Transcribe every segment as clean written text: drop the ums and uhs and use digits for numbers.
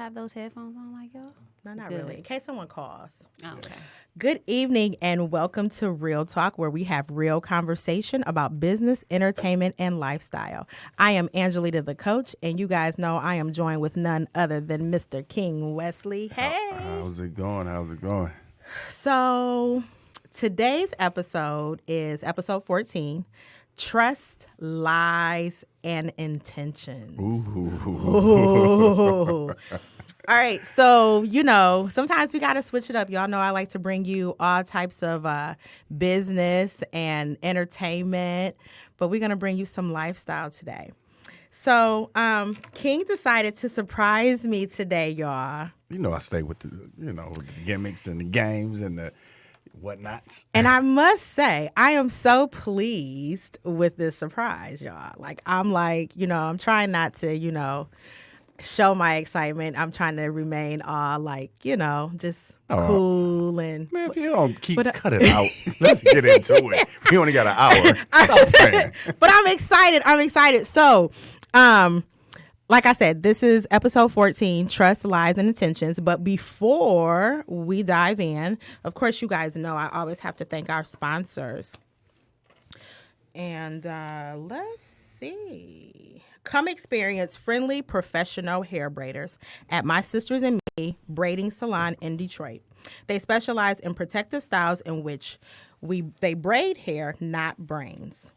have those headphones on like y'all? No, not Good. really. In case someone calls. Oh, okay. Good evening and welcome to Real Talk, where we have real conversation about business, entertainment, and lifestyle. I am Angelita, the coach, and you guys know I am joined with none other than Mr. King Wesley. Hey. How's it going? How's it going? So today's episode is episode 14, Trust, Lies, and Intentions. Ooh. All right, so, sometimes we got to switch it up. Y'all know I like to bring you all types of business and entertainment, but we're going to bring you some lifestyle today. So King decided to surprise me today, y'all. You know I stay with the, with the gimmicks and the games and the whatnots. And I must say, I am so pleased with this surprise, y'all. I'm trying not to, show my excitement. I'm trying to remain all just cool and. Man, if you don't cut it out, let's get into it. We only got an hour. Stop playing. But I'm excited. So, like I said, this is episode 14, Trust, Lies, and Intentions. But before we dive in, of course, you guys know I always have to thank our sponsors. And let's see. Come experience friendly, professional hair braiders at My Sisters and Me Braiding Salon in Detroit. They specialize in protective styles in which they braid hair, not brains.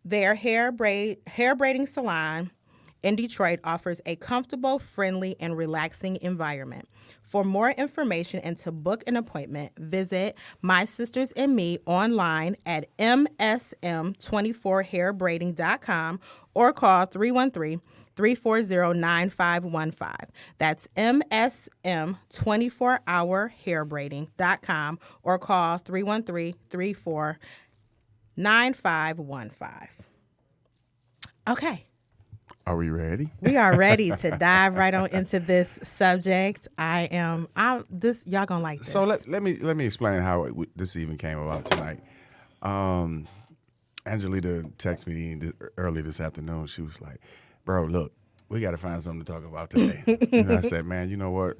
Their hair braiding salon in Detroit offers a comfortable, friendly, and relaxing environment. For more information and to book an appointment, visit My Sisters and Me online at msm24hairbraiding.com or call 313-340-9515. That's msm24hourhairbraiding.com or call 313-340-9515. Okay. Are we ready? We are ready to dive right on into this subject. Y'all gonna like this. So let me explain how this even came about tonight. Angelita texted me early this afternoon. She was like, "Bro, look, we got to find something to talk about today." And I said, "Man, you know what?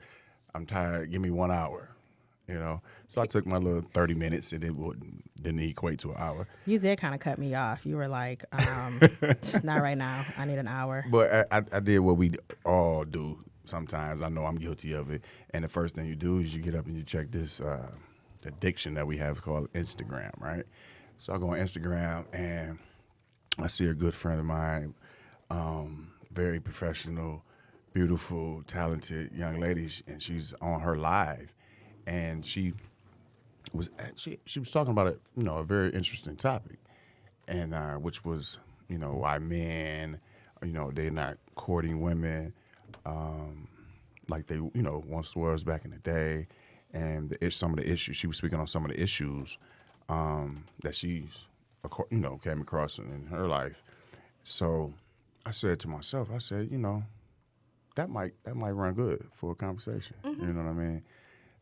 I'm tired. Give me 1 hour." So I took my little 30 minutes, and it didn't equate to an hour. You did kind of cut me off. You were like, not right now. I need an hour. But I did what we all do sometimes. I know I'm guilty of it. And the first thing you do is you get up and you check this addiction that we have called Instagram, right? So I go on Instagram, and I see a good friend of mine, very professional, beautiful, talented young lady, and she's on her live. And she was talking about a very interesting topic, and which was why men they're not courting women like they once was back in the day, and some of the issues she was speaking on, some of the issues that she's came across in her life. So I said to myself, that might run good for a conversation. Mm-hmm. You know what I mean?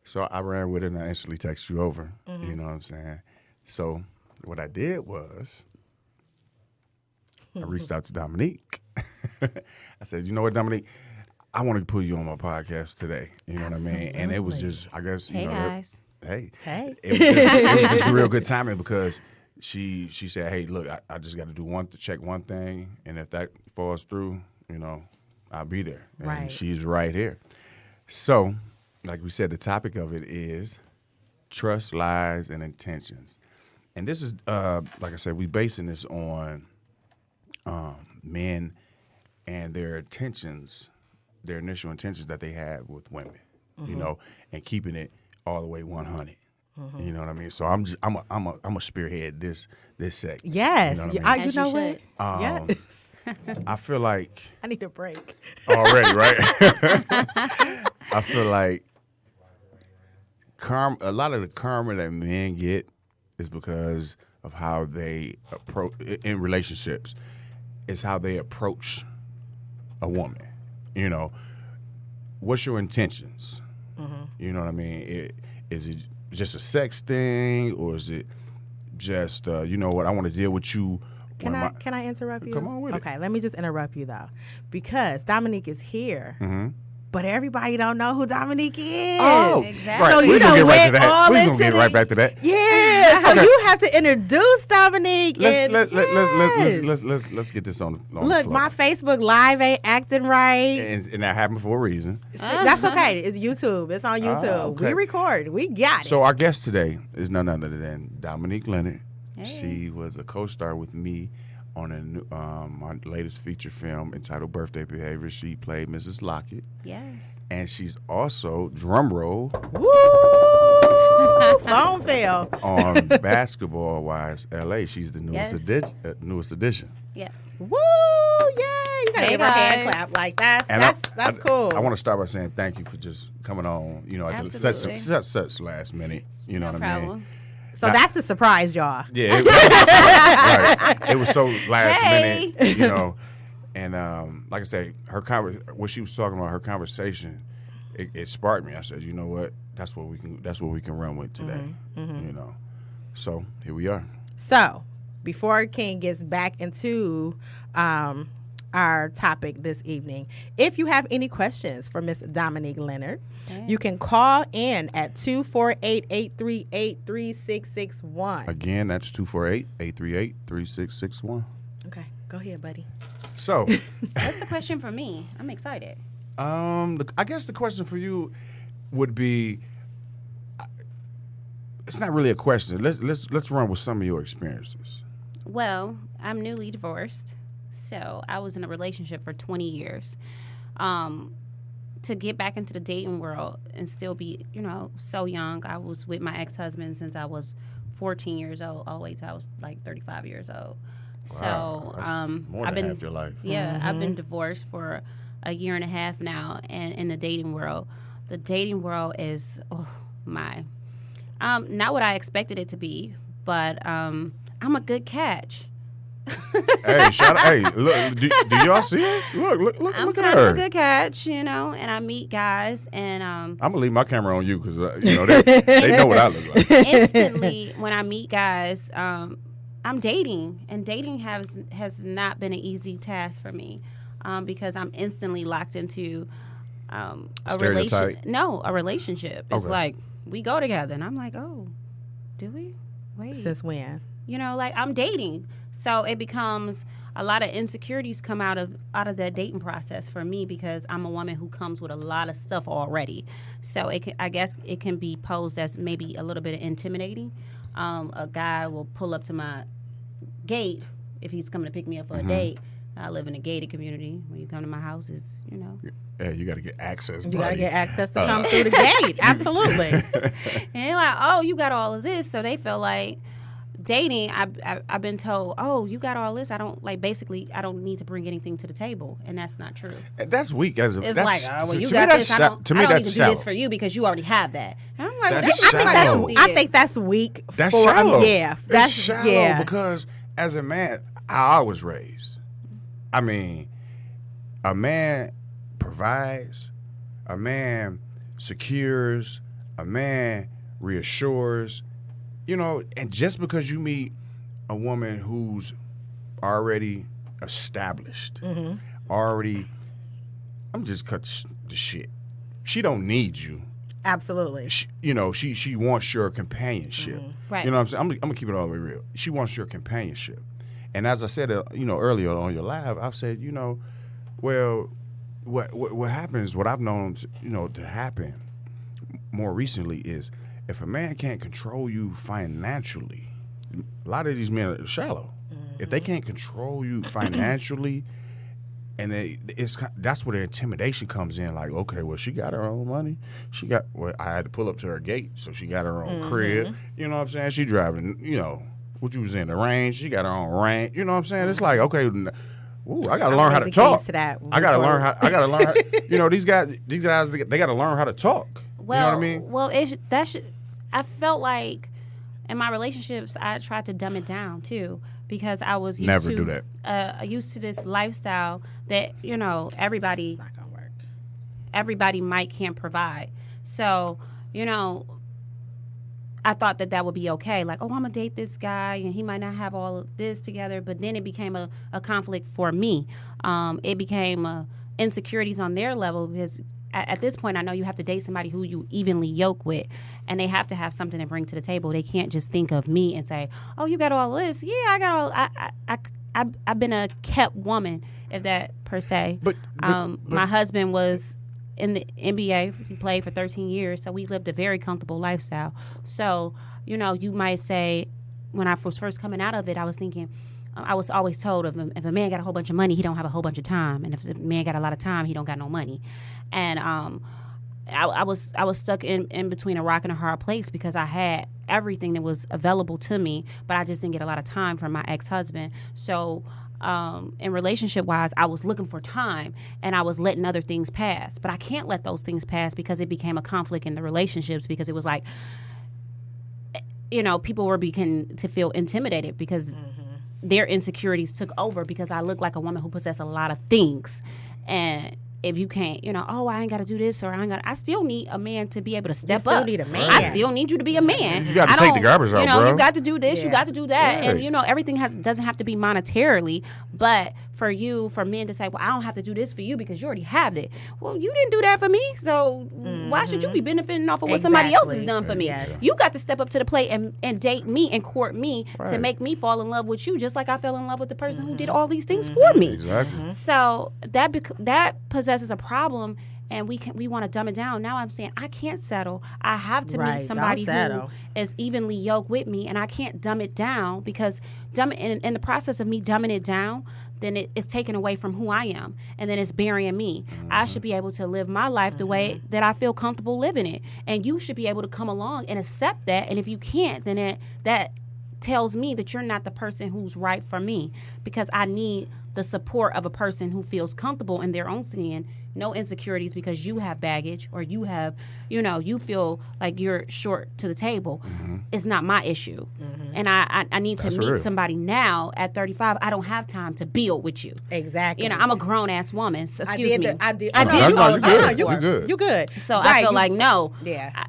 So I ran with it and I instantly texted you over. Mm-hmm. You know what I'm saying? So what I did was I reached out to Dominique. I said, "You know what, Dominique? I want to put you on my podcast today." You know Absolutely. what I mean? And it was just, I guess, Hey, guys. Hey. It Hey. was just real good timing because she said, "Hey, look, I just got to do check one thing. And if that falls through, I'll be there." And right. She's right here. So, like we said, the topic of it is trust, lies, and intentions. And this is, like I said, we basing this on men and their intentions, their initial intentions that they have with women, Mm-hmm. And keeping it all the way 100. Mm-hmm. You know what I mean? So I'm a spearhead this segment. Yes. You know what I mean? You know should. what? Yes. I feel like I need a break. already, right? I feel like a lot of the karma that men get is because of how they approach in relationships. Is how they approach a woman. What's your intentions? Mm-hmm. You know what I mean? Is it just a sex thing, or is it just I want to deal with you? Can I interrupt you? Come on with it. Okay, let me just interrupt you though, because Dominique is here. Mm-hmm. but everybody don't know who Dominique is. Oh, Exactly. right. So you We're done gonna get right went to that. all We're into gonna get the- right back to that. Yeah, so you have to introduce Dominique. Let's Yes. let's get this on the Look, floor. my Facebook Live ain't acting right. and that happened for a reason. That's okay. It's YouTube. It's on YouTube. okay. We record. We got it. So our guest today is none other than Dominique Leonard. Hey. She was a co-star with me on a new, my latest feature film entitled Birthday Behavior. She played Mrs. Lockett. Yes. And she's also, drum roll, Woo! Phone fell. on Basketball Wives LA. She's the newest, Yes. newest addition. Yeah. Woo! Yeah, you gotta Hey, give her a hand guys. clap. Like that's And that's cool. I want to start by saying thank you for just coming on. You know, at such Absolutely. last minute. You know No what I mean? problem. So that's the surprise, y'all. Yeah, right. It was so last Hey. minute, you know. And like I say, what she was talking about, her conversation, it sparked me. I said, you know what? That's what we can run with today. You know. So here we are. So before King gets back into our topic this evening, if you have any questions for Miss Dominique Leonard, you can call in at 248-838-3661. Again, that's 248-838-3661. Okay, go ahead, buddy. So, What's the question for me? I'm excited. I guess the question for you would be, it's not really a question. Let's run with some of your experiences. Well, I'm newly divorced, so I was in a relationship for 20 years. To get back into the dating world and still be, so young. I was with my ex-husband since I was 14 years old, all the way till I was like 35 years old. Wow, So that's more I've than been half your life. Yeah, I've been divorced for a year and a half now, and in the dating world is not what I expected it to be, but I'm a good catch. Hey, hey, look, do y'all see it? Look I'm at kind her. of a good catch, and I meet guys, and I'm gonna leave my camera on you because they know what I look like. instantly when I meet guys, I'm dating, and dating has not been an easy task for me, because I'm instantly locked into a Stereotype? a relationship. It's Okay. like we go together, and I'm like, oh, do we? Wait, Since when? like I'm dating, so it becomes a lot of insecurities come out of that dating process for me because I'm a woman who comes with a lot of stuff already. So I guess it can be posed as maybe a little bit intimidating. A guy will pull up to my gate if he's coming to pick me up for a date. I live in a gated community. When you come to my house, it's Yeah, you got to get access. You got to get access to come through the gate. Absolutely. And they're like, oh, you got all of this. So they feel like dating, I've been told, oh, you got all this. I don't basically, I don't need to bring anything to the table. And that's not true. That's weak as a. It's that's, like, well, you to got me, this. that's I don't to me, need that's to do shallow. this for you because you already have that. And I'm like, That's well, shallow. I think that's weak. That's for, shallow. That's shallow yeah. because as a man, I was raised. I mean, a man provides, a man secures, a man reassures, and just because you meet a woman who's already established, I'm just cut the shit. She don't need you. Absolutely. She wants your companionship. Right. You know what I'm saying? I'm gonna keep it all the way real. She wants your companionship. And as I said, earlier on your live, I said, well, what happens? What I've known, to happen more recently is if a man can't control you financially, a lot of these men are shallow. If they can't control you financially, and that's where the intimidation comes in. Like, okay, well, she got her own money. I had to pull up to her gate, so she got her own crib. You know what I'm saying? She driving, what you was in the range. She got her own range. You know what I'm saying? It's like, okay, I gotta learn how to talk. I gotta learn how. These guys, they gotta learn how to talk. well, you know what I mean? Well, I felt like in my relationships, I tried to dumb it down too because I was used Never to do that. Used to this lifestyle that everybody. It's not gonna work. Everybody can't provide. So, I thought that would be okay. Like, oh, I'm going to date this guy, and he might not have all of this together. But then it became a conflict for me. It became insecurities on their level because at this point, I know you have to date somebody who you evenly yoke with, and they have to have something to bring to the table. They can't just think of me and say, "Oh, you got all this." Yeah, I got all. I've been a kept woman, if that per se. But my husband was in the NBA. He played for 13 years, so we lived a very comfortable lifestyle. So, you might say, when I was first coming out of it, I was thinking, I was always told if a man got a whole bunch of money, he don't have a whole bunch of time, and if a man got a lot of time, he don't got no money. And I was stuck in between a rock and a hard place because I had everything that was available to me, but I just didn't get a lot of time from my ex-husband. So in relationship wise, I was looking for time and I was letting other things pass, but I can't let those things pass because it became a conflict in the relationships, because it was like, people were beginning to feel intimidated because their insecurities took over, because I look like a woman who possesses a lot of things. And if you can't, I ain't got to do this, or I still need a man to be able to step up. Need a man. I still need you to be a man. You got to take the garbage out, bro. You got to do this, you got to do that. Right. And, everything doesn't have to be monetarily, but for men to say, well, I don't have to do this for you because you already have it. Well, you didn't do that for me, so why should you be benefiting off of what somebody else has done for me? Yes. You got to step up to the plate and date me and court me to make me fall in love with you, just like I fell in love with the person who did all these things for me. Exactly. So that possesses a problem, and we want to dumb it down. Now I'm saying I can't settle. I have to meet somebody who is evenly yoked with me, and I can't dumb it down, because in the process of me dumbing it down, then it's taken away from who I am, and then it's burying me. I should be able to live my life the way that I feel comfortable living it, and you should be able to come along and accept that. And if you can't, then that tells me that you're not the person who's right for me, because I need the support of a person who feels comfortable in their own skin, no insecurities because you have baggage, or you have, you feel like you're short to the table. It's not my issue. And I need to meet somebody now at 35. I don't have time to build with you. Exactly. I'm a grown ass woman. So, excuse me. I did. You're good. You good. So I feel like, no,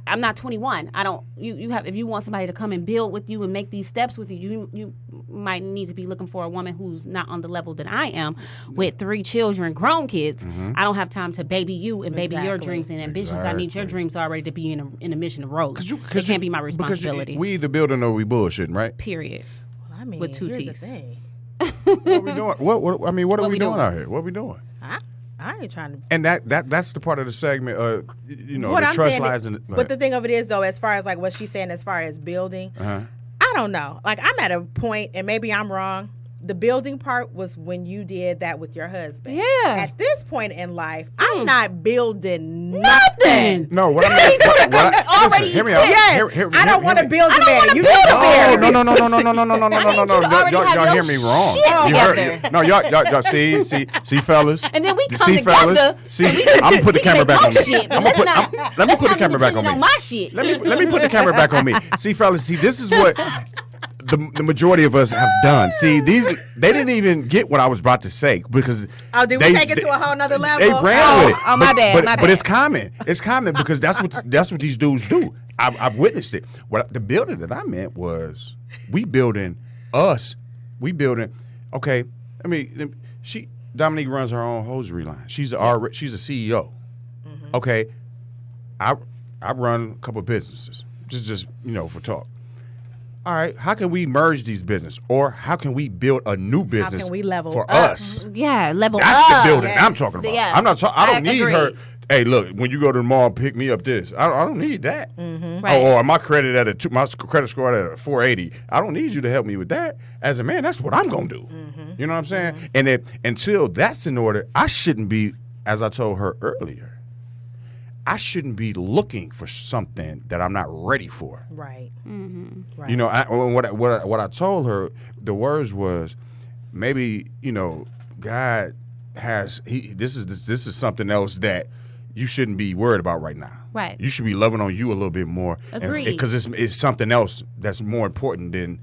I'm not 21. I don't. You have. If you want somebody to come and build with you and make these steps with you, you might need to be looking for a woman who's not on the level that I am, with 3 children, grown kids. I don't have time to baby you and baby your dreams and ambitions. I need your dreams already to be in a mission of rolling. It can't be my responsibility. We either building or we bullshitting, right? Period. Well, I mean, with 2 here's the T's. thing. What are we doing? What are we doing out here? What are we doing? I ain't trying to. And that's the part of the segment. What the I'm trust saying lies in. But the thing of it is, though, as far as like what she's saying, as far as building, I don't know. Like, I'm at a point, and maybe I'm wrong. The building part was when you did that with your husband. Yeah. At this point in life, I'm not building nothing. No, what I mean, listen, hear me out. Yes. I don't want to build a man. You build a man. No. Y'all hear me wrong. Y'all see, fellas. And then we come see, together. Fellas. See, I'm gonna put the camera back on me. Let me put the camera back on me. My shit. Let me put the camera back on me. See, fellas. See, this is what the majority of us have done. See, they didn't even get what I was about to say, because did we take it to a whole nother level? They ran with it. Oh, my bad. But it's common. It's common because that's what these dudes do. I've witnessed it. What the building that I meant was we building us. We building. Okay, I mean, Dominique runs her own hosiery line. She's a CEO. Okay, I run a couple of businesses. Just for talk. All right, how can we merge these businesses, or how can we build a new business? How can we level for up? us? Yeah, level That's up. the building I'm talking about. Yeah. I'm not. I don't need agree. her. Hey, look, when you go to the mall, pick me up this. I don't need that. Right. Or my credit my credit score at a 480. I don't need you to help me with that. As a man, that's what I'm gonna do. You know what I'm saying? And until that's in order, I shouldn't be, as I told her earlier, I shouldn't be looking for something that I'm not ready for. Right. Right. What I told her, the words was, maybe God has this is something else that you shouldn't be worried about right now. Right. You should be loving on you a little bit more. Agreed. Because it's something else that's more important than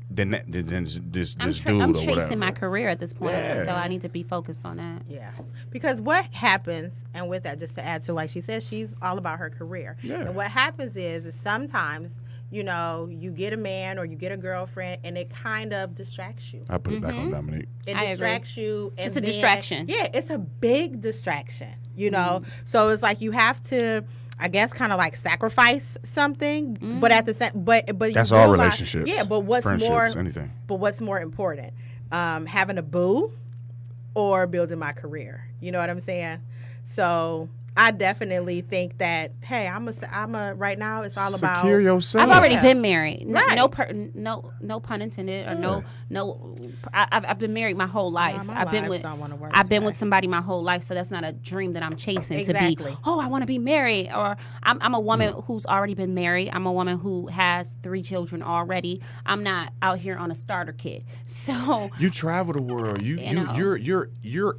this dude I'm or whatever. chasing my career at this point, Yeah. so I need to be focused on that. Yeah. Because what happens, and with that, just to add to, like she says, she's all about her career. Yeah. And what happens is sometimes you know, you get a man or you get a girlfriend, and it kind of distracts you. I put it back on Dominique. It I distracts you. And It's a then- distraction. Yeah, it's a big distraction, you know. So it's like you have to, I guess, kind of like sacrifice something, but at the same, but you That's all realize- relationships. Yeah, but what's friendships, more, anything. but what's more important, having a boo or building my career? You know what I'm saying? So I definitely think that, hey, I'm a right now it's all about Secure yourself. I've already been married. No, Right. no pun intended, or no. I've been married my whole life. my I've been lives with don't wanna work I've been today. with somebody my whole life, so that's not a dream that I'm chasing to be. Exactly. Oh, I want to be married, or I'm a woman who's already been married. I'm a woman who has 3 children already. I'm not out here on a starter kit. So You travel the world. know. You're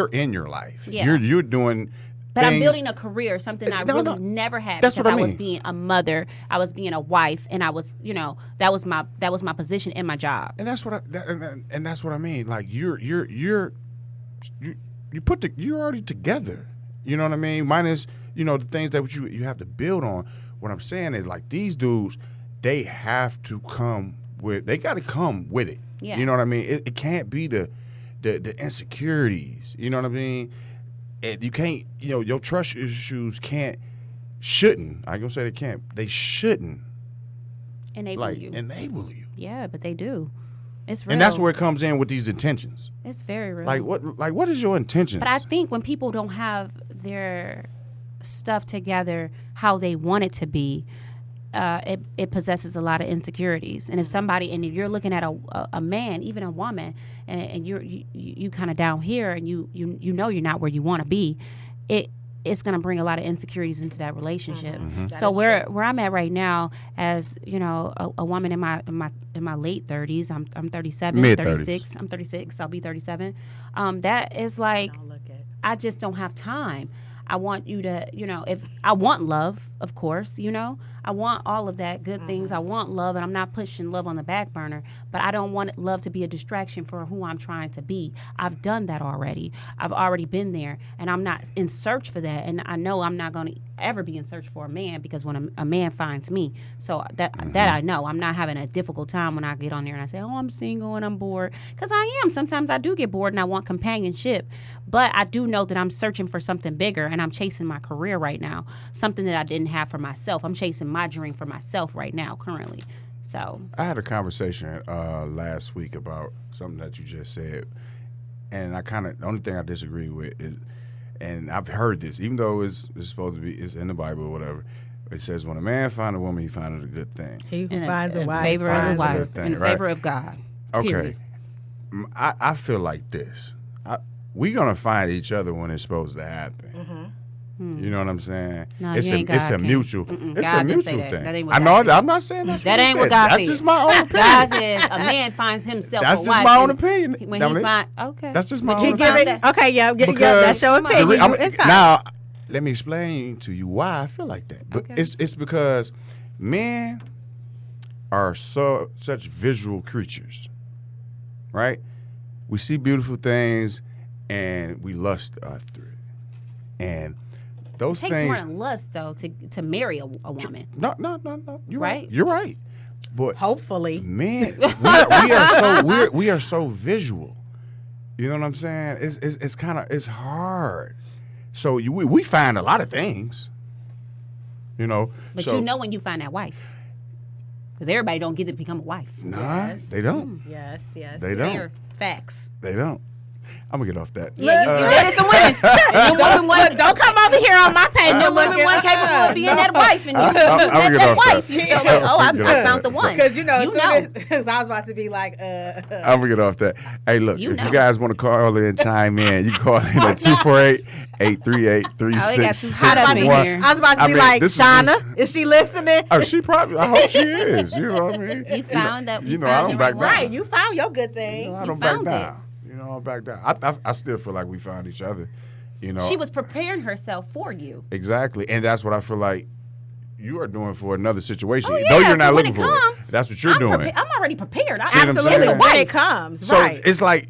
in your life. Yeah. You're doing. But I'm things- building a career, something I No, really no. never had, That's because what I I was mean. being a mother, I was being a wife, and I was, you know, that was my position in my job. And that's what and that's what I mean. Like you're already together. You know what I mean? Minus, you know, the things that you have to build on. What I'm saying is, like, these dudes, they have to they got to come with it. Yeah. You know what I mean? It can't be the insecurities. You know what I mean? You can't, you know, your trust issues shouldn't. I ain't gonna say they can't. They shouldn't Enable you. enable you. Yeah, but they do. It's real. And that's where it comes in with these intentions. It's very real. Like what is your intentions? But I think when people don't have their stuff together how they want it to be, it possesses a lot of insecurities. And if you're looking at a man, even a woman, and you kind of down here, and you know you're not where you want to be, it's going to bring a lot of insecurities into that relationship. So where I'm at right now, as you know, a woman in my late 30s, I'm 37, Mid-thirties. 36. I'm 36. I'll be 37. That is like, Don't look at. I just don't have time. I want you to, you know, if I want love, of course, you know, I want all of that good things. I want love, and I'm not pushing love on the back burner, but I don't want love to be a distraction for who I'm trying to be. I've done that already. I've already been there, and I'm not in search for that. And I know I'm not going to ever be in search for a man, because when a man finds me, so that I know, I'm not having a difficult time when I get on there and I say, oh, I'm single and I'm bored, because I am. Sometimes I do get bored and I want companionship, but I do know that I'm searching for something bigger, and I'm chasing my career right now, something that I didn't have for myself. I'm chasing my dream for myself right now, currently. So I had a conversation last week about something that you just said, and the only thing I disagree with is, and I've heard this, even though it's supposed to be, it's in the Bible or whatever. It says when a man finds a woman, he finds it a good thing. He who in finds a wife favor of the finds a wife, good thing, in right? favor of God. Okay, Period. I feel like this. We're gonna find each other when it's supposed to happen. You know what I'm saying? No, it's you ain't it's God, a King. mutual. Mm-mm, It's God a didn't say mutual that. thing. That ain't what I God know. said. I'm not saying that's That what he ain't what said. God That's said. just my own opinion. God says a man finds himself That's a just wife. my own and opinion. When Dominic. he find, okay. That's just my But own you You found give opinion. it. that- Okay, yeah, Because that's your opinion. You inside. Now, let me explain to you why I feel like that. But Okay. it's because men are such visual creatures, right? We see beautiful things and we lust after it, and those It takes more things. than lust, though, to marry a woman. No. You're right. Right? You're right. But Hopefully. men, we are so visual. You know what I'm saying? It's kind of it's hard. So we find a lot of things. You know, But so, you know when you find that wife. Because everybody don't get to become a wife. Nah, Yes. they don't. Yes. They don't. Fair facts. They don't. I'm gonna get off that. Yeah, you dated some women. And the woman wasn't, Don't come over here on my page. and the woman wasn't capable of being that wife. And you I'm met gonna get that off that. wife. You felt like, oh, I'm gonna get I off found the that. one. Because you know, You as I was about to be like, I'm gonna get off that. Hey, look, You if know. you guys want to call in and chime in, you can call in at 248-838-3661. hot up in here. I was about to I be mean, like, this is Shauna, just- is she listening? Oh, she probably. I hope she is. You know what I mean? You found that. You know, I don't back down. Right, you found your good thing. I You don't back found it. down. You know, I don't back down. I still feel like we found each other. You know, She was preparing herself for you. exactly, and that's what I feel like you are doing for another situation. Oh, Though yeah, you're not for when looking it for come, it. That's what you're doing. I'm already prepared. See what I'm Absolutely, saying? when it comes, So right. it's like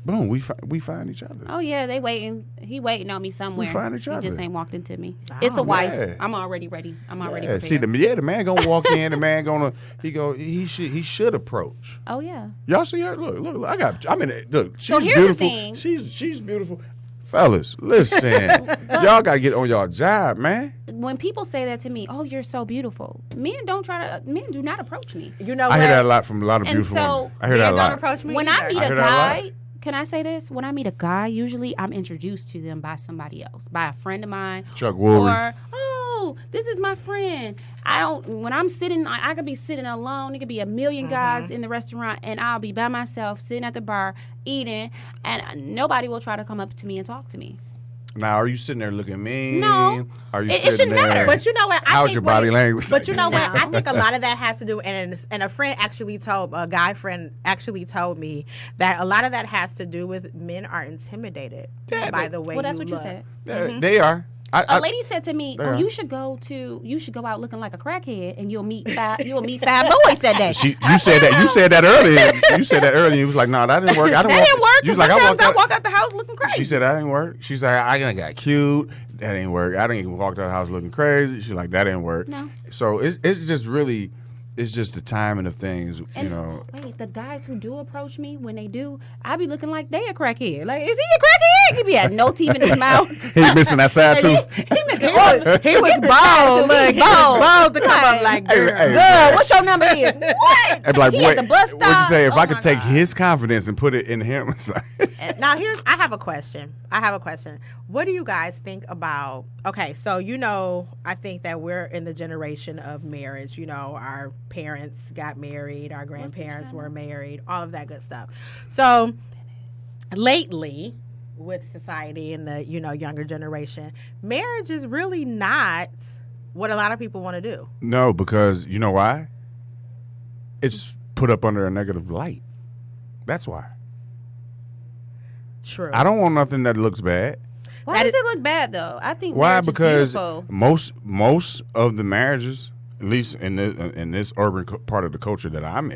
boom, we find each other. Oh yeah, they waiting. He waiting on me somewhere. We find each He just other. ain't walked into me. It's a wife. yeah. I'm already ready. I'm already Yeah, prepared. see, the man gonna walk in. The man gonna he should approach. Oh yeah. Y'all see her? Look. Look. She's So here's the beautiful. thing. She's beautiful. Fellas, listen. Y'all gotta get on y'all job, man. When people say that to me, "Oh, you're so beautiful," men do not approach me. You know I what? hear that a lot from a lot of And beautiful so, women. I hear that a Don't lot. approach me When either. I meet I a hear that a lot. guy, can I say this? When I meet a guy, usually I'm introduced to them by somebody else, by a friend of mine, Chuck Woolery. or this is my friend. When I'm sitting, I could be sitting alone. It could be a million guys in the restaurant, and I'll be by myself sitting at the bar eating, and nobody will try to come up to me and talk to me. Now, are you sitting there looking mean? No. Are you It sitting shouldn't there? matter. But you know what? I How's think your what body it- language? But you know what? No. I think a lot of that has to do, and a friend actually told, a guy friend actually told me that a lot of that has to do with men are intimidated by the way Well, that's you what look. you said. Yeah, they are. A lady said to me, There. "Oh, you should go out looking like a crackhead, and you'll meet five boys that day." You said that earlier. You said that earlier. You was like, "No, that didn't work. I didn't That walk." didn't work. You was 'Cause like, sometimes I out- walk out the house looking crazy. She said that didn't work. She's like, I done got cute. That didn't work. I didn't even walk out the house looking crazy. She's like, that didn't work. No. So it's just really, it's just the timing of things, And you know. wait, the guys who do approach me, when they do, I be looking like they a crackhead. Like, is he a crackhead? He be had no teeth in his mouth. He's missing that side tooth. He missing all. He was bold. Look, he was bold to come up like, girl. Hey, Girl, what's your number is? What? I'd be like, He at the bus what'd you stop. say? If Oh I could my take God. his confidence and put it in him, it's like, Now I have a question. What do you guys think about? Okay, so I think that we're in the generation of marriage. Our parents got married, our grandparents were married, all of that good stuff. So lately, with society and the younger generation, marriage is really not what a lot of people want to do. no, because you know why? It's put up under a negative light. That's why. True. I don't want nothing that looks bad. Why does it look bad though? I think Why? marriage Because is beautiful. most of the marriages, at least in this urban part of the culture that I'm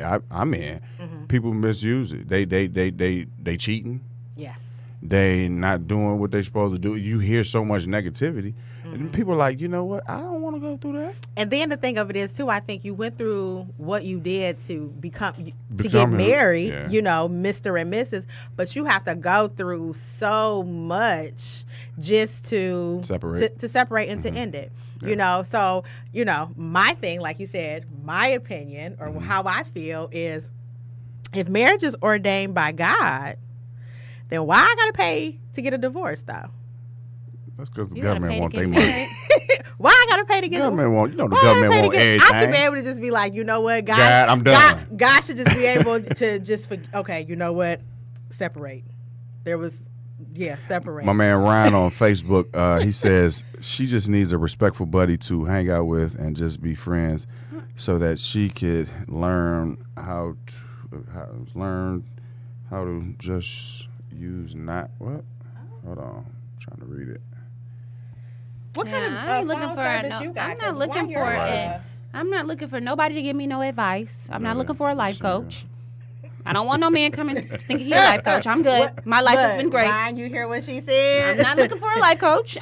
in, people misuse it. They cheating. Yes. They not doing what they supposed to do. You hear so much negativity, and people are like, you know what? I don't want to go through that. And then the thing of it is too, I think you went through what you did to get Become who- married, yeah. Mr. and Mrs., but you have to go through so much just to Separate. to separate and to end it. So my thing, like you said, my opinion or how I feel is, if marriage is ordained by God, then why I gotta pay to get a divorce though? That's because the You gotta pay government to want get their money. married. Why I gotta pay to get Government want, you know, the why I gotta government pay to want get- I should be everything. able to just be like, you know what, God, God, I'm done. God should just be able to just okay, you know what, separate. Separate. My man Ryan on Facebook, he says she just needs a respectful buddy to hang out with and just be friends, so that she could learn how to just use not what. Hold on, I'm trying to read it. What kind of I ain't looking phone for service no, you got? I'm 'Cause not looking while you're for on it. I'm not looking for nobody to give me no advice. I'm not looking for a life coach. I don't want no man coming thinking he's a life coach. I'm good. My life has been great. Ryan, you hear what she said? I'm not looking for a life coach.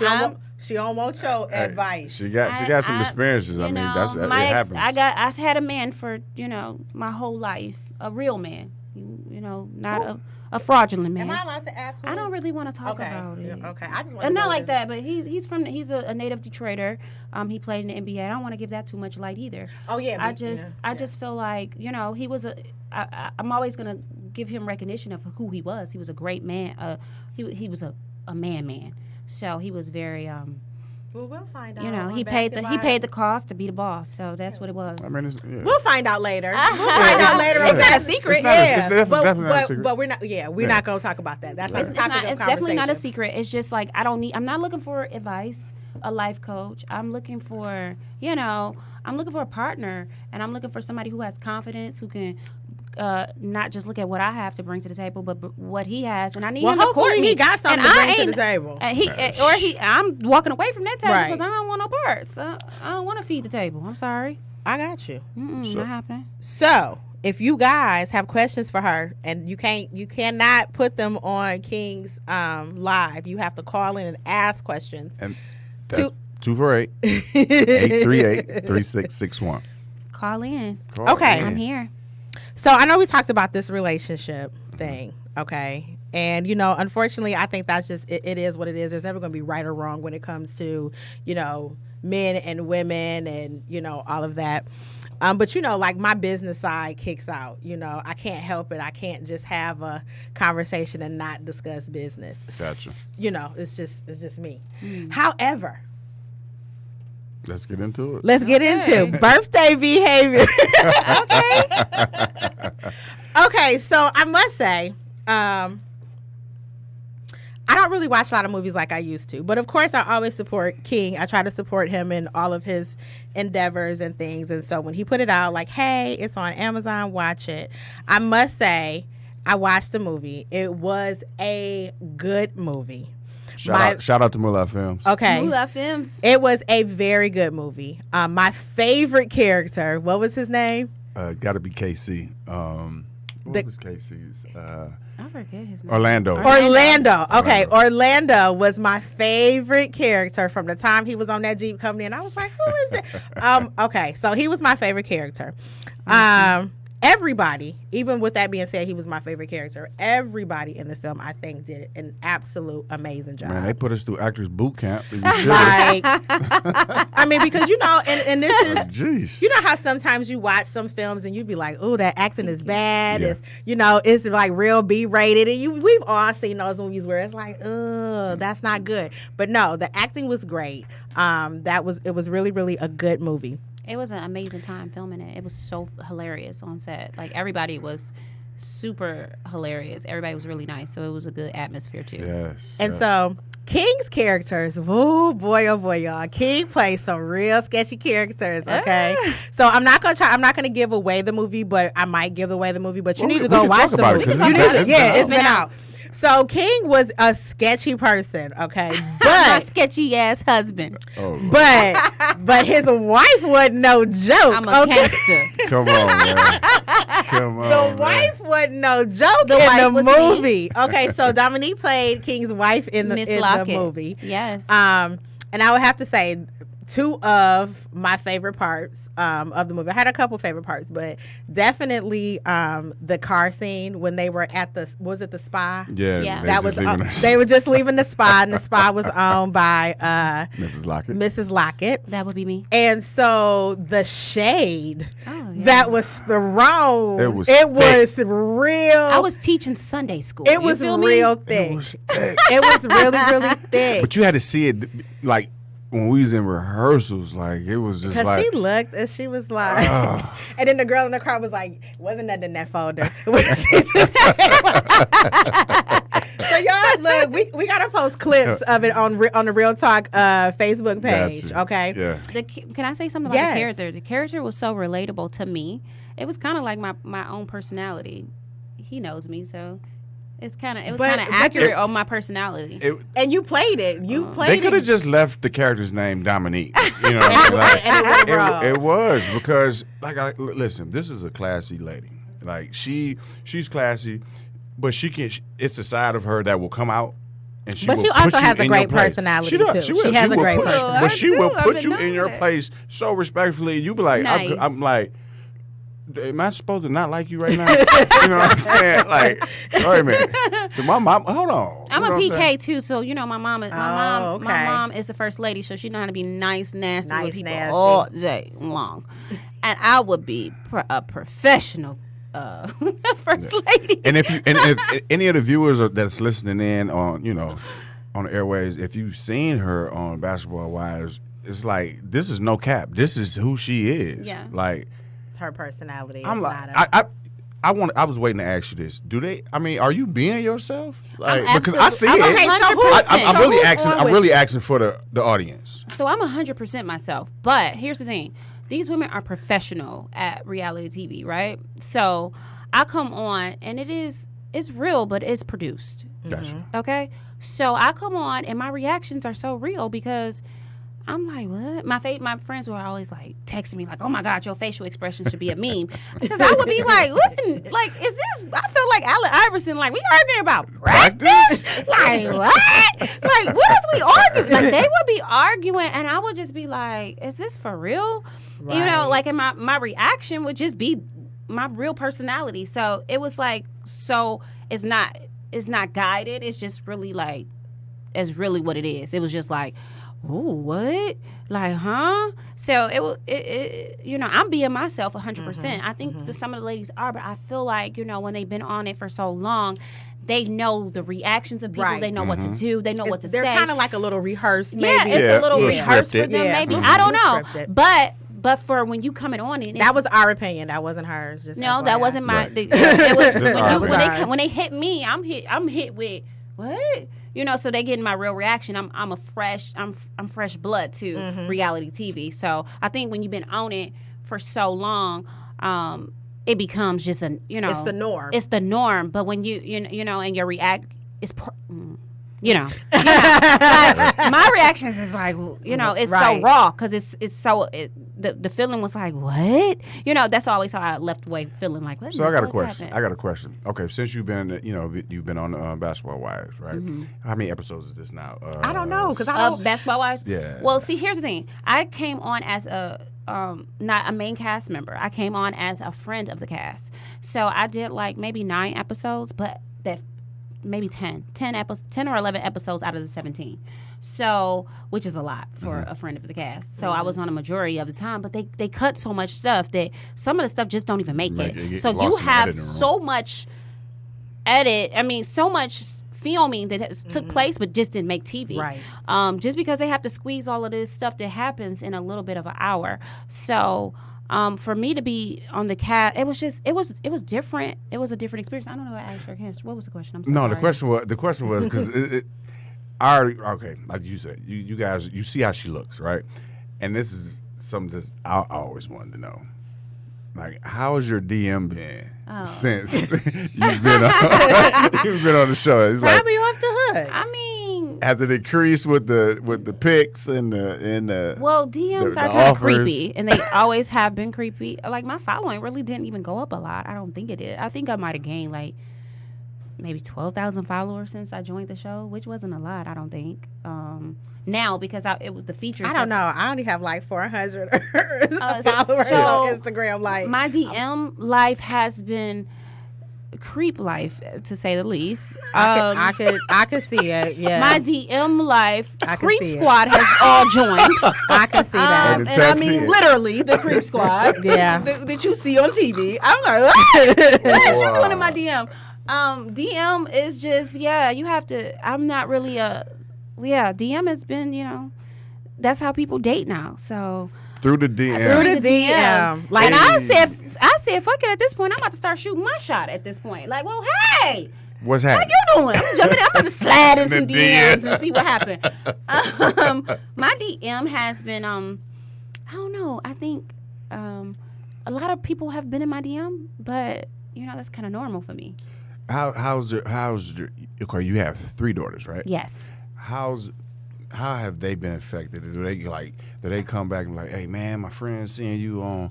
She don't want your advice. She got some experiences. I mean, that's it happens. I've had a man for my whole life, a real man. Not a fraudulent man. Am I allowed to ask? I don't really want to talk Okay. about it. Okay. I just want to And know not like this. that, but he's a native Detroiter. He played in the NBA. I don't want to give that too much light either. Oh yeah. I just feel like he was I'm always gonna give him recognition of who he was. He was a great man. He was a man. So he was very Well, we'll find out. he paid the cost to be the boss. So that's what it was. I mean, We'll find out later. We'll find out later. It's not a secret. It's definitely not a secret. But we're not. Yeah, we're not going to talk about that. That's not the It's topic of it's definitely not a conversation. secret. It's just like I'm not looking for advice, a life coach. I'm looking for a partner, and I'm looking for somebody who has confidence, who can not just look at what I have to bring to the table, but what he has. And I need Well, him to court hopefully me. he got something And to I bring to ain't- the table. I'm walking away from that table Right. because I don't want no parts. I don't want to feed the table. I'm sorry. I got you. Not happening. So, if you guys have questions for her and you cannot put them on King's live, you have to call in and ask questions. And that's 248-838-3661. Call in. Okay. I'm here. So I know we talked about this relationship thing, okay? And, you know, unfortunately, I think that's just, it is what it is. There's never going to be right or wrong when it comes to, you know, men and women and, you know, all of that. But, you know, like my business side kicks out. You know, I can't help it. I can't just have a conversation and not discuss business. Gotcha. You know, it's just me. However, Let's get into it. let's get into birthday behavior. Okay, so I must say, I don't really watch a lot of movies like I used to, but of course I always support King. I try to support him in all of his endeavors and things. And so when he put it out, like, hey, it's on Amazon, watch it. I must say, I watched the movie. It was a good movie. Shout out to Moolah Films. Okay. Moolah Films. It was a very good movie. My favorite character, what was his name? Got to be KC. What was KC's? I forget his name. Orlando. Okay, Orlando was my favorite character from the time he was on that Jeep coming in. I was like, who is it? Okay, so he was my favorite character. Everybody, even with that being said, he was my favorite character. Everybody in the film, I think, did an absolute amazing job. Man, they put us through actors boot camp. Like, I mean, because, you know, and this is, jeez. you know how sometimes you watch some films and you'd be like, oh, that acting is bad. Yeah. It's, you know, it's like real B-rated. And we've all seen those movies where it's like, oh, that's not good. But no, the acting was great. It was really, really a good movie. It was an amazing time filming it. It was so hilarious on set. Like, everybody was super hilarious. Everybody was really nice. So it was a good atmosphere, too. Yes. And so King's characters, oh boy, y'all. King plays some real sketchy characters, okay? So I'm not gonna give away the movie, but I might give away the movie, but you need to go watch the movie. It's been out. So King was a sketchy person, okay? My But sketchy ass husband. but his wife wasn't no joke. I'm a gangster. Come on, man. Come on. The wife wasn't no joke The in wife the was movie. Okay, so Dominique played King's wife in the movie. Yes. And I would have to say, two of my favorite parts of the movie. I had a couple favorite parts, but definitely the car scene when they were at the spa? Yeah. They were just leaving the spa, and the spa was owned by Mrs. Lockett. That would be me. And so the shade yeah. that was thrown, it was real. I was teaching Sunday school. It was real thick. It was thick. It was really, really thick. But you had to see it, like, when we was in rehearsals, like, it was just like. Because she looked and she was like, and then the girl in the car was like, wasn't that in that folder? So y'all, look, we got to post clips of it on the Real Talk Facebook page, Gotcha. okay? Yeah. Can I say something about the character? The character was so relatable to me. It was kind of like my own personality. He knows me, so it was kind of accurate on my personality. And you played it. They could have just left the character's name Dominique. You know, it was because, like, listen, this is a classy lady. Like, she's classy, but it's a side of her that will come out. And she also has a great personality, too. She has a great personality. But she will put you in your place so respectfully. You be like, nice. I'm like, am I supposed to not like you right now? You know what I'm saying? Like, wait a minute. My mom, hold on. I'm a PK too, so you know my mom is the first lady, so she know how to be nice, nasty with people all day long, and I would be a professional first lady. And if any of the viewers that's listening in on on the airways, if you've seen her on Basketball Wives, it's like, this is no cap. This is who she is. Yeah, like. Her personality. I was waiting to ask you this. Are you being yourself? Like, because I see it. I'm really asking for the audience. So I'm 100% myself. But here's the thing. These women are professional at reality TV, right? So I come on and it's real, but it's produced. Gotcha. Okay? So I come on and my reactions are so real because I'm like, what? My friends were always like texting me like, oh my God, your facial expression should be a meme. Because I would be like, what? Like, is this? I feel like Allen Iverson. Like, we arguing about practice? Like, what? Like, what is we arguing? Like, they would be arguing, and I would just be like, is this for real? Right. You know, like, and my reaction would just be my real personality. So it was like, so it's not guided. It's just really like, it's really what it is. It was just like, ooh, what? Like, huh? So it you know, I'm being myself 100%. I think that some of the ladies are, but I feel like, you know, when they've been on it for so long, they know the reactions of people. Right. They know what to do. They know what to They're say. kind of like a little rehearsed, maybe. Yeah, it's a little rehearsed for scripted. them, Yeah. maybe. Mhm. I don't know. Scripted. But for when you coming on it, That was our opinion. That wasn't hers. Just no, FYI. that wasn't my. Right. It was That's our opinion. when they hit me, I'm hit with what? You know, so they getting my real reaction. I'm fresh blood to reality TV. So I think when you've been on it for so long, it becomes just It's the norm. It's the norm. But when you know, and your react, it's you know, like, my reactions is like, you know, it's Right. so raw because it's so the feeling was like, what? You know, that's always how I left away feeling like, what? So the I got a fuck question. happened? I got a question. Okay, since you've been on Basketball Wives, right? How many episodes is this now? I don't know because I don't. Basketball Wives. Yeah. Well, see, here's the thing. I came on as a not a main cast member. I came on as a friend of the cast. So I did like maybe 9 episodes, but that maybe 10 or 11 episodes out of the 17. So, which is a lot for a friend of the cast. So I was on a majority of the time, but they cut so much stuff that some of the stuff just don't even make Make it it. get So lost you in the have editing room. so much so much filming that took place but just didn't make TV. Right. Just because they have to squeeze all of this stuff that happens in a little bit of an hour. So for me to be on the cast, it was different. It was a different experience. I don't know what I asked your question. What was the question? I'm so No, sorry. the question was because I already like you said, you guys, you see how she looks, right? And this is something that I always wanted to know. Like, how has your DM been since you've been on the show? It's like, Probably off the hook. I mean, has it increased with the pics and the well, DMs the are kind of offers? creepy, and they always have been creepy. Like, my following really didn't even go up a lot. I don't think it did. I think I might have gained like maybe 12,000 followers since I joined the show, which wasn't a lot. I don't think. Now because it was the features. I don't know. I only have like 400 followers so on Instagram. Like my DM life has been creep life, to say the least. I could see it. Yeah, My DM life, I can Creep see it. Squad has all joined. I can see that. And And I Texas. mean, literally, the Creep Squad. Yeah. that you see on TV. I'm like, what is you doing in my DM? DM is just, you have to. I'm not really DM has been, that's how people date now. So through the DM. Through the DM. Like and I said, fuck it. At this point, I'm about to start shooting my shot. At this point, like, well, hey. What's How happening? you doing? I'm jumping in. I'm about to slide in The some DM. DMs and see what happened. My DM has been, I don't know. I think a lot of people have been in my DM, but that's kind of normal for me. How's your okay? You have 3 daughters, right? Yes. How have they been affected? Do they come back and like, hey man, my friend's seeing you on,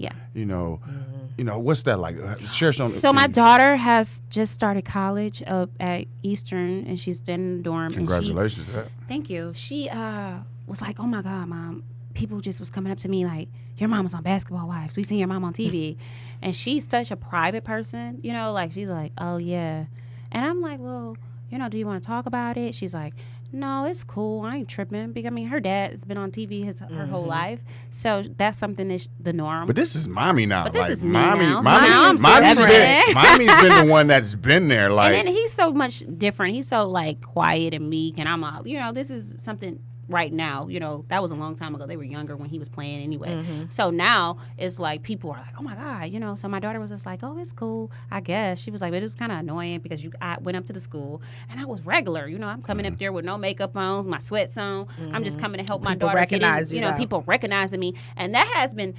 what's that like? Share some. So my daughter has just started college up at Eastern, and she's in the dorm. Congratulations, to that. Thank you. She was like, oh my God, Mom. People just was coming up to me like, your mom was on Basketball Wives. We seen your mom on TV. And she's such a private person, like she's like, oh yeah. And I'm like, well, do you want to talk about it? She's like, no, it's cool. I ain't tripping. Because, her dad has been on TV her whole life. So that's something that's the norm. But this is mommy now. But this like, is me mommy, now. So mommy, now I'm mommy's different. mommy's been the one that's been there. Like, and then he's so much different. He's so like quiet and meek. And I'm all, this is something right now. That was a long time ago. They were younger when he was playing anyway. So now it's like people are like, oh my God, So my daughter was just like, oh, it's cool, I guess. She was like, but it was kind of annoying because I went up to the school and I was regular. I'm coming up there with no makeup on, my sweats on. I'm just coming to help my People daughter recognize get in. you, though. People recognizing me, and that has been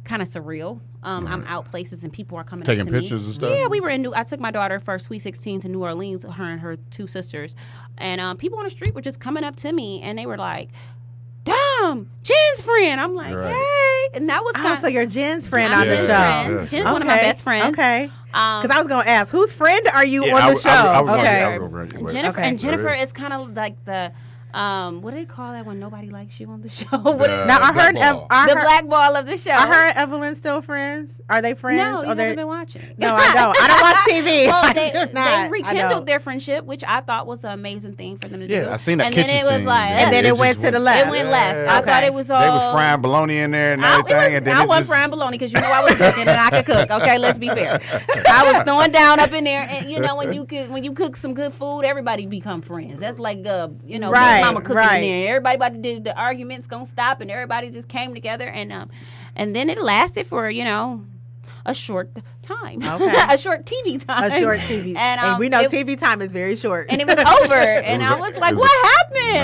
kind of surreal. I'm out places and people are coming Taking up to me. pictures and stuff? Yeah, we were I took my daughter for Sweet 16 to New Orleans, her and her 2 sisters. And people on the street were just coming up to me and they were like, damn, Jen's friend. I'm like, hey. And that was so you're Jen's friend on the Jen's show. friend. Jen's one of my best friends. Okay. Because I was going to ask, whose friend are you on the show? I was Okay. And Jennifer is kind of like the what do they call that when nobody likes you on the show? Now, I heard the blackball of the show. Are her and Evelyn still friends? Are they friends? No, you haven't been watching. No, I don't. I don't watch TV. Well, they rekindled their friendship, which I thought was an amazing thing for them to do. Yeah, I seen that and kitchen then it was scene. like, and then it went to the left. It went left. I thought it was all. They was frying bologna in there and everything. And then I wasn't frying bologna because you know I was cooking and I could cook. Okay, let's be fair. I was throwing down up in there, and you know when you cook some good food, everybody become friends. That's like Big Mama cooking in there. Everybody about to do the arguments gonna stop, and everybody just came together, and then it lasted for a short time, a short TV time, and we know TV time is very short, and it was over, and I was like, what happened?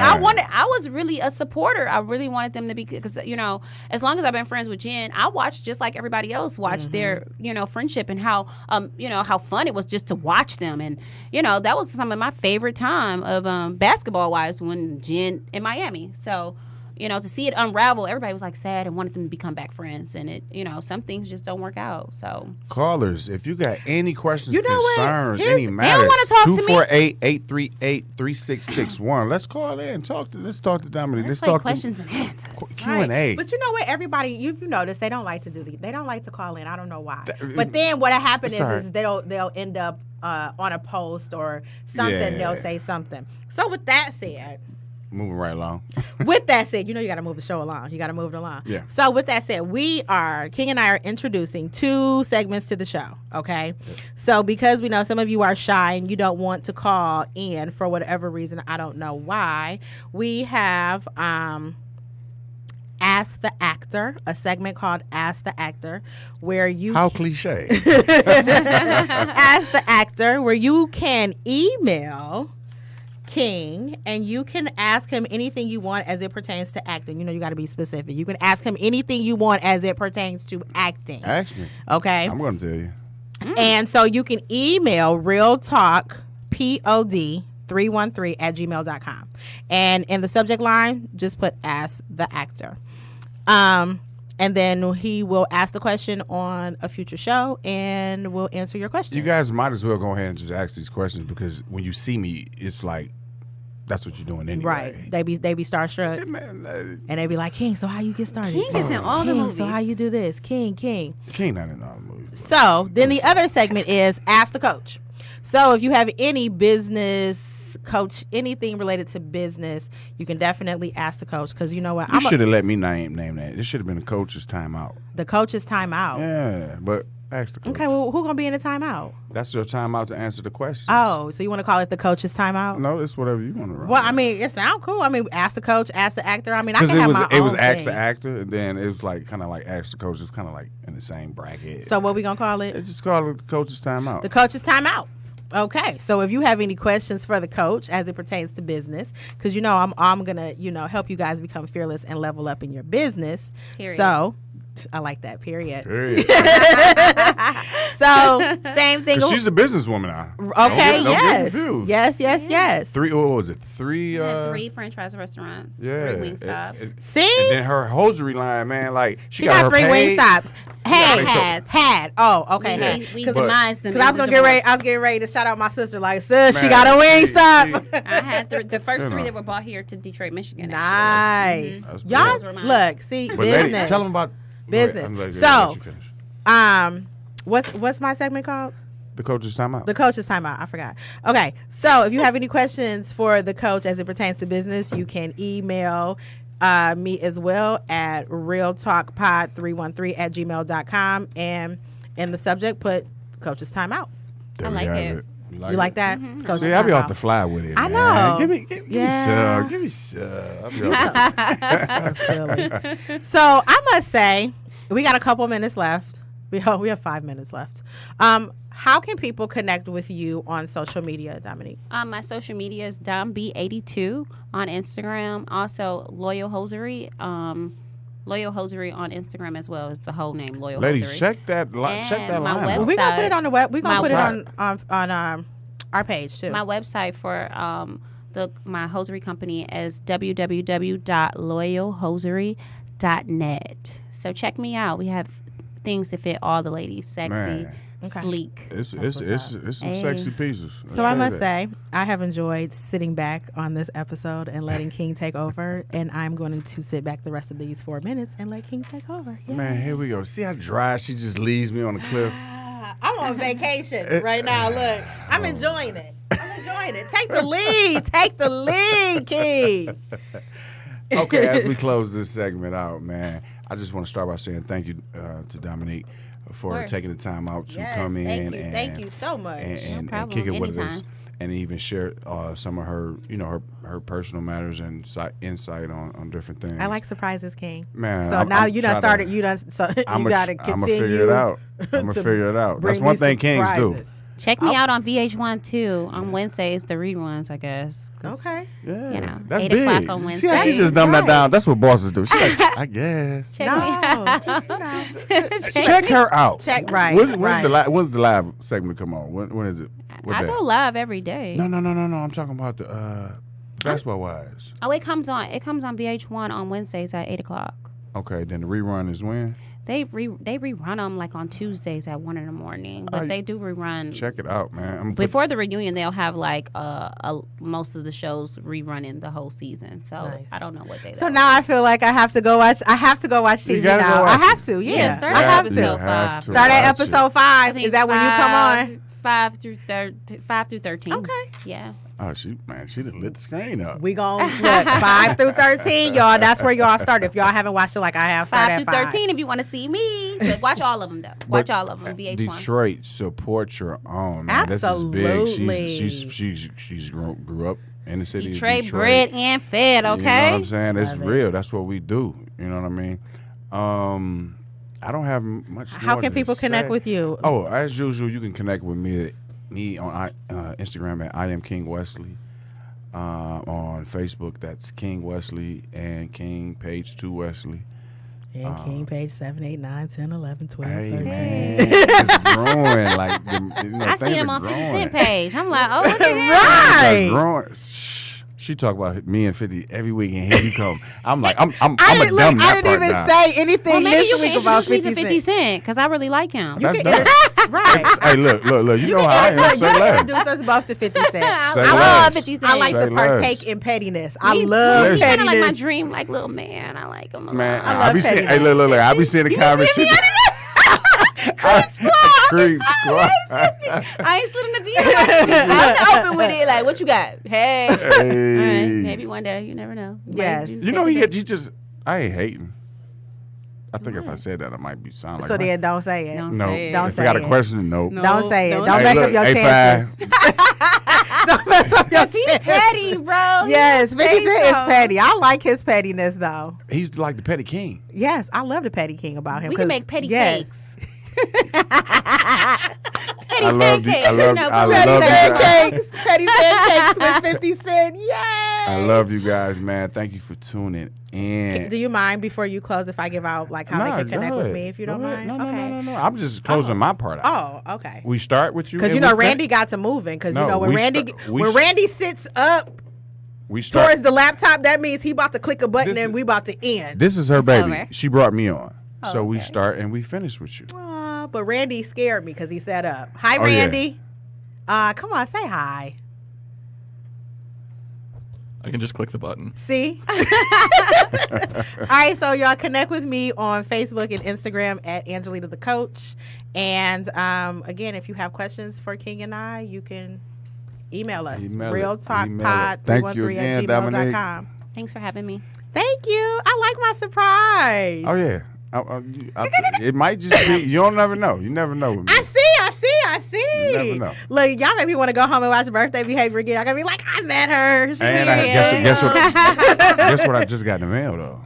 I was really a supporter. I really wanted them to be, because as long as I've been friends with Jen, I watched just like everybody else watched their friendship and how how fun it was just to watch them, and that was some of my favorite time of basketball wise when Jen in Miami. So to see it unravel, everybody was like sad and wanted them to become back friends, and it some things just don't work out. So callers, if you got any questions, concerns, any matters, they don't want to talk to me. 248-838-3661. Let's call in. Let's talk to Dominique. Let's talk questions and answers. Q&A. But you know what? Everybody, you've noticed they don't like to they don't like to call in. I don't know why. But then what happened is they'll end up on a post or something. Yeah. They'll say something. So with that said. Moving right along. With that said, you got to move the show along. You got to move it along. Yeah. So with that said, King and I are introducing 2 segments to the show. Okay. Yeah. So because we know some of you are shy and you don't want to call in for whatever reason, I don't know why, we have Ask the Actor, a segment called Ask the Actor, where you how cliche. Ask the Actor, where you can email King and you can ask him anything you want as it pertains to acting. You got to be specific. You can ask him anything you want as it pertains to acting. Ask me. Okay. I'm going to tell you. And so you can email realtalkpod313@gmail.com. And in the subject line, just put Ask the Actor. And then he will ask the question on a future show, and we'll answer your question. You guys might as well go ahead and just ask these questions, because when you see me, it's like that's what you're doing anyway. Right? They be starstruck, and they be like, "King, so how you get started? King is in all the movies. So how you do this? King not in all the movies." So then the other segment is Ask the Coach. So if you have any business coach, anything related to business, you can definitely ask the coach, because you know what? You should have let me name that. It should have been the coach's timeout. The coach's timeout. Yeah, but ask the coach. Okay, well, who's gonna be in the timeout? That's your timeout to answer the question. Oh, so you want to call it the coach's timeout? No, it's whatever you want to run. Well, I mean, it sounds cool. I mean, ask the coach, ask the actor. I mean, I can have my own it was thing. ask the actor, and then it was like kind of like ask the coach. It's kind of like in the same bracket. So what we gonna call it? Let's just call it the coach's timeout. The coach's timeout. Okay, so if you have any questions for the coach as it pertains to business, because I'm gonna help you guys become fearless and level up in your business. Period. So I like that. Period. So same thing. She's a businesswoman now. Okay. Yes. 3. What was it? 3. 3 French fries restaurants. Yeah. 3 Wingstops. See. And then her hosiery line, man. Like she got 3 paid. Wingstops. Had. Oh, okay. We demised them. Because I was getting ready to shout out my sister. Like, sis, she got a Wingstop. I had the first 3 that were bought here to Detroit, Michigan. Nice. Mm-hmm. Y'all look, see, but business. Lady, tell them about business. So, what's my segment called? The coach's timeout. The coach's timeout. I forgot. Okay, so if you have any questions for the coach as it pertains to business, you can email me as well at realtalkpod313@gmail.com, and in the subject put coach's timeout. I like it. You like that? Mm-hmm. See, I'll be off the fly with it. I know. Give me some. Give me some. So silly. So I must say, we got a couple minutes left. We have 5 minutes left. How can people connect with you on social media, Dominique? My social media is DomB82 on Instagram. Also, Loyal Hosiery. Loyal Hosiery on Instagram as well. It's the whole name, Loyal Ladies, Hosiery. check that line. my out. website- We're gonna put it on the web. We're gonna My put it web- on our page too. My website for my hosiery company is www.loyalhosiery.net. So check me out. We have things to fit all the ladies. Sexy, Man. Okay. sleek. It's what's some Hey. sexy pieces. So I must say, I have enjoyed sitting back on this episode and letting King take over, and I'm going to sit back the rest of these 4 minutes and let King take over. Yeah. Man, here we go. See how dry she just leaves me on the cliff. I'm on vacation right now. Look, I'm enjoying it. Take the lead. Take the lead, King. Okay, as we close this segment out, man, I just want to start by saying thank you to Dominique for course. taking the time out to Yes, come in thank you so much. and problem, kick it with us, anytime. and even share some of her, her personal matters and insight on different things. I like surprises, King. Man, So I'm now you done trying started. to- You done. So I'm you got to gonna continue. figure it out. I'm gonna to figure it out. bring That's one me thing Kings do. surprises. Check me out on VH1 too. On Wednesdays, the reruns, I guess. 'Cause, Okay. Yeah, You know, that's 8 big. o'clock on See how she Wednesdays. just dumbed that Right. down. That's what bosses do. She's like, I guess. Check me out. No, just, you know. Check her out. Check right. When's right. when's the live segment come on? When is it? What I day? go live every day. No. I'm talking about the basketball wives. Oh, it comes on VH1 on Wednesdays at 8 o'clock. Okay, then the rerun is when? They rerun them like on Tuesdays at 1 in the morning, but they do rerun. Check it out, man. I'm Before the reunion, they'll have like most of the shows rerunning the whole season. So Nice. I don't know what they. So now I feel like I have to go watch. I have to go watch You TV gotta now. go I watch have it. to. Yeah, Yeah, start I at have episode to. You have 5. to Start at watch it. episode 5. Is that when you come on? 5 through 13. Okay. Yeah. Oh, she done lit the screen up. We gon' look 5 through 13, y'all. That's where y'all start. If y'all haven't watched it like I have, start 5 at through 5. 13 if you want to see me. But watch all of them though. Watch all of them. VH1. Detroit, support your own, man. Absolutely. This is big. She's grew up in the city Detroit, of Detroit. bred and fed. Okay. You know what I'm saying? It's Love it. real. That's what we do. You know what I mean? I don't have much. How more can to people connect say. with you? Oh, as usual, you can connect with me on Instagram at I am King Wesley. On Facebook, that's King Wesley and King Page 2 Wesley. And King page 7, 8, 9, 10, 11, 12, Hey 13. man, it's growing. Like I see him on 50 Cent page. I'm like, oh, look at him. Right. Growing. Shh. She talk about me and 50 every week, and here you come. I'm like, I'm I a didn't, dumb look, I that didn't part even now. say anything Well, maybe this you week can about introduce me 50 to 50 Cent. Cent because I really like him. That's can dope. Right. Hey, look, you know how I am. Look, Say you less. introduce us both to 50 Cent. Say I less. love 50 Cent. I like Say to partake less. in pettiness. I He's love kind pettiness. of like my dream, like little man. I like him a Man, lot. I be seeing. pettiness. Hey, look. I be seeing the conversation. Creep squad. I ain't slid in the DM. I'm open with it. Like, what you got? Hey. All right. Hey. Maybe one day. You never know. Yes. You know he just. I ain't hating. I think if I said that, I might be sound like. So then don't say it. Don't no. say it. Don't If say I got it. a question, no. Don't say it. Don't Don't say mess Hey, up look, your hey, chances. Don't mess up your He chances. petty, bro. Yes, 50 Cent is so. petty. I like his pettiness though. He's like the petty king. Yes, I love the petty king about him. We can 'cause- make petty yes. cakes. I love you. I love. No, I petty love you guys. Pancakes, petty pancakes with 50 Cent. Yay! I love you guys, man. Thank you for tuning in. Do you mind before you close if I give out like how Nah, they can go connect with ahead. me if you Go don't ahead. mind? No, Okay. no. I'm just closing my part out. Oh, okay. We start with you. Because and you know we fin- Randy got to moving. Because you No, know when we Randy sta- we when s- Randy sits up we start. towards the laptop, that means he about to click a button This and is- we about to end. This is her It's baby. over. She brought me on. Oh, So we okay. start and we finish with you. Aw, but Randy scared me because he set up. Hi, Oh, yeah. Randy. Come on, say hi. I can just click the button. See? All right, so y'all connect with me on Facebook and Instagram at Angelita the Coach. And again, if you have questions for King and I, you can email us. Email it. Thank you again, realtalkpod313@gmail.com. Thanks for having me. Thank you. I like my surprise. Oh yeah. It might just be. You don't never know. You never know with me. I see. You never know. Look, y'all make me want to go home and watch Birthday Behavior again. I'm going to be like, I met her. She's And here. guess what? Guess what? I just got in the mail though.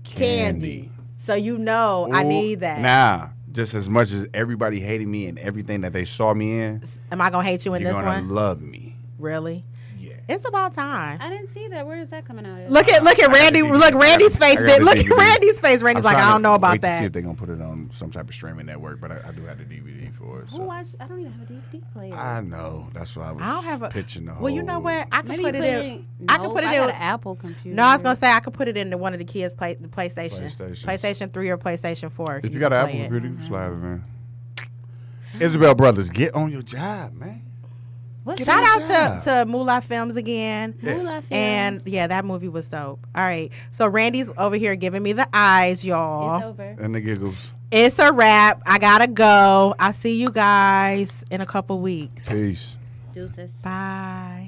Candy. So you know I Ooh, need that. Nah, just as much as everybody hated me and everything that they saw me in, Am I going to hate you in you're this gonna one? love me. Really? Yeah. It's about time. I didn't see that. Where is that coming out? Look at Randy. Look, Randy's face. I got the Look at DVD. Randy's face. Randy's like, I don't know about wait To see that. if they're gonna put it on some type of streaming network, but I do have the DVD for it. So. Who watched? I don't even have a DVD player. I know. That's why I was I don't have a pitching the whole. Well, you know what? I can Maybe put it in. I I can put it got in. an Apple computer. No, I was gonna say I could put it into one of the kids' the PlayStation, PlayStations. PlayStation 3 or PlayStation 4. If you got an Apple computer, you can slide it in. Isabel Brothers, get on your job, man. What's Shout that? out to Moolah Films again. Moolah Films. And yeah, that movie was dope. All right. So Randy's over here giving me the eyes, y'all. It's over. And the giggles. It's a wrap. I gotta go. I'll see you guys in a couple weeks. Peace. Deuces. Bye.